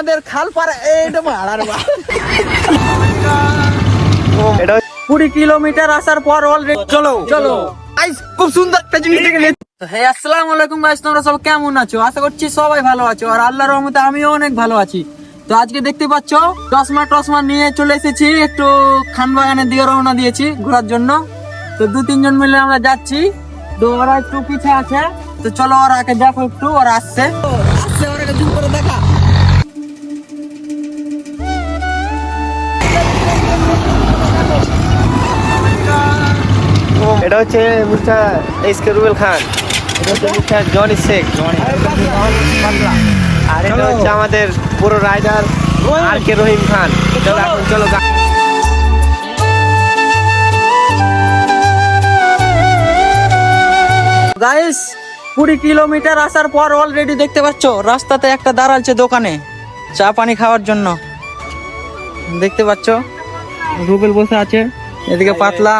আমাদের খাল পাড়া এটা মারার বা এটা 20 কিলোমিটার আসার পর অলরেডি চলো চলো গাইস খুব সুন্দর একটা জিনিস দেখে নিয়ে হে আসসালামু আলাইকুম গাইস, তোমরা সব কেমন আছো? আশা করছি সবাই ভালো আছো আর আল্লাহর রহমতে আমিও অনেক ভালো আছি। তো আজকে দেখতে পাচ্ছ টসমা নিয়ে চলে এসেছি, একটু খানবাগানের দিকে রওনা দিয়েছি ঘোরার জন্য। তো 2-3 জন মিলে আমরা যাচ্ছি, তো ওরা একটু পিছে আছে, তো চলো ওরা আগে দেখো, একটু ওরা আসছে ওরাকে জুম করে দেখা। এটা হচ্ছে মিস্টার এসকে রুবেল খান, এটা হচ্ছে মিস্টার জনি শেখ, আর এটা হচ্ছে আমাদের পুরো রাইডার আর কে রহিম খান। চলো এখন চলো গাইস 20 কিলোমিটার আসার পর অলরেডি দেখতে পাচ্ছ রাস্তাতে একটা দাঁড়াচ্ছে দোকানে চা পানি খাওয়ার জন্য। দেখতে পাচ্ছ রুবেল বসে আছে, এদিকে পাতলা,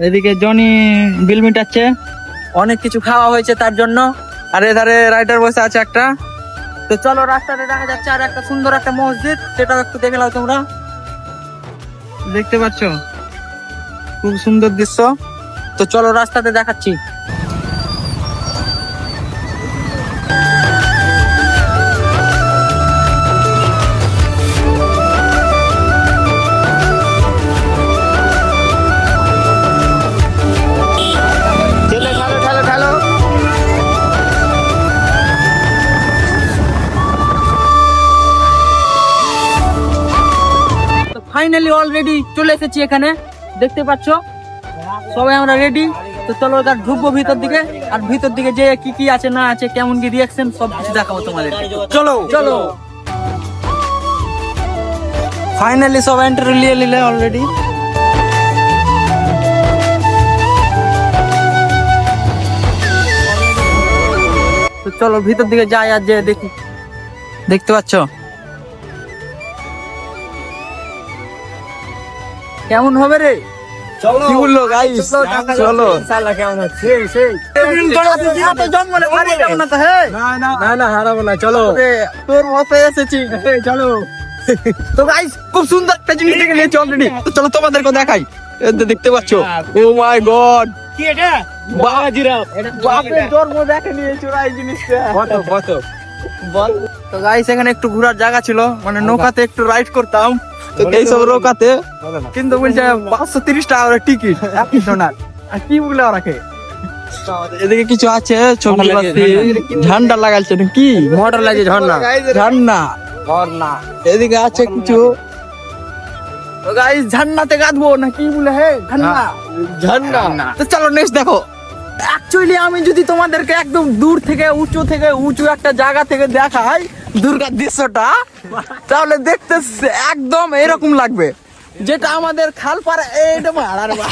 এদিকে জনি বিল মিটাচ্ছে, অনেক কিছু খাওয়া হয়েছে তার জন্য। আর এধারে রাইডার বসে আছে একটা। তো চলো রাস্তাতে দেখা যাচ্ছে আর একটা সুন্দর একটা মসজিদ, সেটাও একটু দেখে নাও তোমরা। দেখতে পাচ্ছ খুব সুন্দর দৃশ্য। তো চলো রাস্তাতে দেখাচ্ছি। ফাইনালি অলরেডি চলে এসেছি এখানে, দেখতে পাচ্ছ সবাই আমরা রেডি। তো চলো তার ঢুকবো ভিতর দিকে, আর ভিতর দিকে যে কি কি আছে না আছে, কেমন কি রিয়াকশন সব কিছু দেখাবো তোমাদের। চলো চলো ফাইনালি সব এন্ট্রি নিয়ে নিলে অলরেডি। তো চলো ভিতর দিকে যাই আর যে দেখি। দেখতে পাচ্ছ কেমন হবে রে? কি বললো গাইস? চলো না হারাবো না, চলো তোর মতো এসেছি, চলো। তো গাইস খুব সুন্দর একটা জিনিস দেখে নিয়েছি অলরেডি, তো চলো তোমাদেরকে দেখাই। দেখতে পাচ্ছ, ও মাই গড, কি এটা? বাপের জন্ম দেখে নিয়েছি ওরা এই জিনিসটা। কত বল। তো গাইস এখানে একটু ঘোরার জায়গা ছিল, মানে নৌকাতে একটু রাইড করতাম। তো এইসব নৌকাতে কিন্তু বলছে 530 টাকা করে টিকিট, একই সোনার। আর কি বলে রাখে এদিকে কিছু আছে, ছবি ঝান্ডা লাগাইছে কি মোটর লাগে ঝর্ণা ঝর্ণা এদিকে আছে কিছু। তো গাইস ঝর্ণাতে কাঁদবো না কি বলে, হে ঝর্ণা। তো চলো নেক্সট দেখো। অ্যাকচুয়ালি আমি যদি তোমাদেরকে একদম দূর থেকে উঁচু একটা জায়গা থেকে দেখাই দুর্গার দৃশ্যটা, তাহলে দেখতে একদম এরকম লাগবে, যেটা আমাদের খাল পাড়া এটা মারার বা।